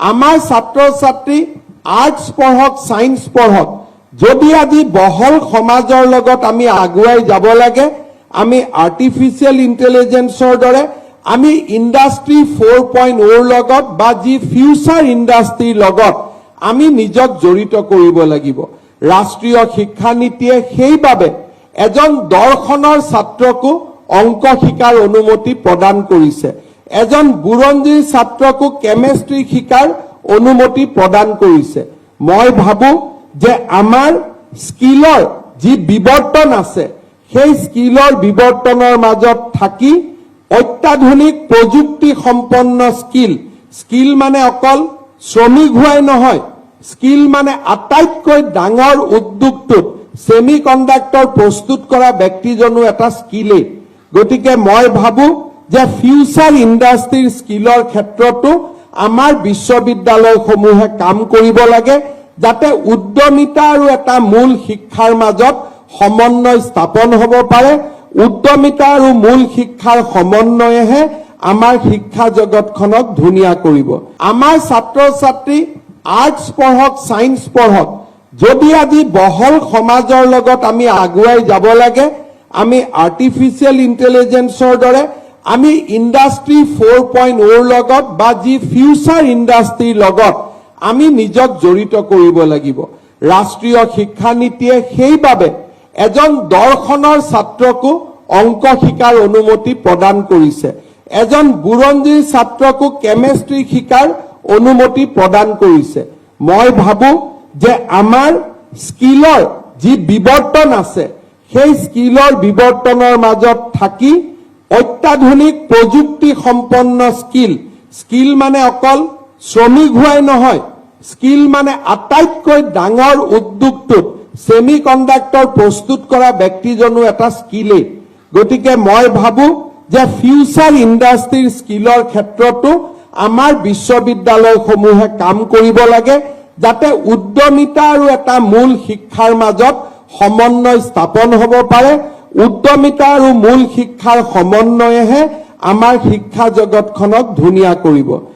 আমাৰ ছাত্ৰ ছাত্ৰী আৰ্টছ পঢ়ক সায়েন্স পঢ়ক যদি আজি বহল সমাজৰ লগত আমি আগুৱাই যাব লাগে আমি আৰ্টিফিশিয়াল ইন্টেলিজেন্সৰ দৰে আমি ইন্ডাষ্ট্ৰি 4.0 লগত বা যি ফিউচাৰ ইন্ডাষ্ট্ৰিৰ লগত আমি নিজক জড়িত কৰিব লাগিব ৰাষ্ট্ৰীয় শিক্ষা নীতিয়ে সেইভাবে এজন দৰ্শনৰ ছাত্ৰকো অংক শিকাৰ অনুমতি প্ৰদান কৰিছে এজন বুৰঞ্জীৰ ছাত্ৰকো কেমিষ্ট্ৰি শিকাৰ অনুমতি প্ৰদান কৰিছে মই ভাবো যে আমাৰ স্কিলৰ যি বিবৰ্তন আছে সেই স্কিলৰ বিবৰ্তনৰ মাজত থাকি অত্যাধুনিক প্ৰযুক্তি সম্পন্ন স্কিল মানে অকল শ্ৰমিক হোৱাই নহয় স্কিল মানে আটাইতকৈ ডাঙৰ উদ্যোগটোত সেমিকন্ডাক্টৰ প্ৰস্তুত কৰা ব্যক্তিজনো এটা স্কিলে গতিকে মই ভাবো যে ফিউচাৰ ইন্ডাষ্ট্ৰিৰ স্কিলৰ ক্ষেত্ৰতো আমাৰ বিশ্ববিদ্যালয়সমূহে কাম কৰিব লাগে যাতে উদ্যমিতা আৰু এটা মূল শিক্ষাৰ মাজত সমন্বয় স্থাপন হ'ব পাৰে উদ্যমিতা আৰু মূল শিক্ষাৰ সমন্বয়েহে আমাৰ শিক্ষা জগতখনক ধুনীয়া কৰিব আমাৰ ছাত্ৰ ছাত্ৰী আৰ্টছ পঢ়ক সায়েন্স পঢ়ক যদি আজি বহল সমাজৰ লগত আমি আগুৱাই যাব লাগে আমি আৰ্টিফিশিয়াল ইন্টেলিজেন্সৰ দৰে আমি ইন্ডাষ্ট্ৰি 4.0 লগত বা যি ফিউচাৰ ইন্ডাষ্ট্ৰিৰ লগত আমি নিজক জড়িত কৰিব লাগিব ৰাষ্ট্ৰীয় শিক্ষা নীতিয়ে সেইভাবে এজন দৰ্শনৰ ছাত্ৰকো অংক শিকাৰ অনুমতি প্ৰদান কৰিছে এজন বুৰঞ্জীৰ ছাত্ৰকো কেমিষ্ট্ৰি শিকাৰ অনুমতি প্ৰদান কৰিছে মই ভাবো যে আমাৰ স্কিলৰ যি বিবৰ্তন আছে সেই স্কিলৰ বিবৰ্তনৰ মাজত থাকি অত্যাধুনিক প্ৰযুক্তি সম্পন্ন স্কিল মানে অকল শ্ৰমিক হোৱাই নহয় স্কিল মানে আটাইতকৈ ডাঙৰ উদ্যোগটোত সেমিকন্ডাক্টৰ প্ৰস্তুত কৰা ব্যক্তিজনো এটা স্কিলে গতিকে মই ভাবো যে ফিউচাৰ ইন্ডাষ্ট্ৰিৰ স্কিলৰ ক্ষেত্ৰতো আমাৰ বিশ্ববিদ্যালয়সমূহে কাম কৰিব লাগে যাতে উদ্যমিতা আৰু এটা মূল শিক্ষাৰ মাজত সমন্বয় স্থাপন হ'ব পাৰে উদ্যমিতা আৰু মূল শিক্ষাৰ সমন্বয়েহে আমাৰ শিক্ষা জগতখনক ধুনীয়া কৰিব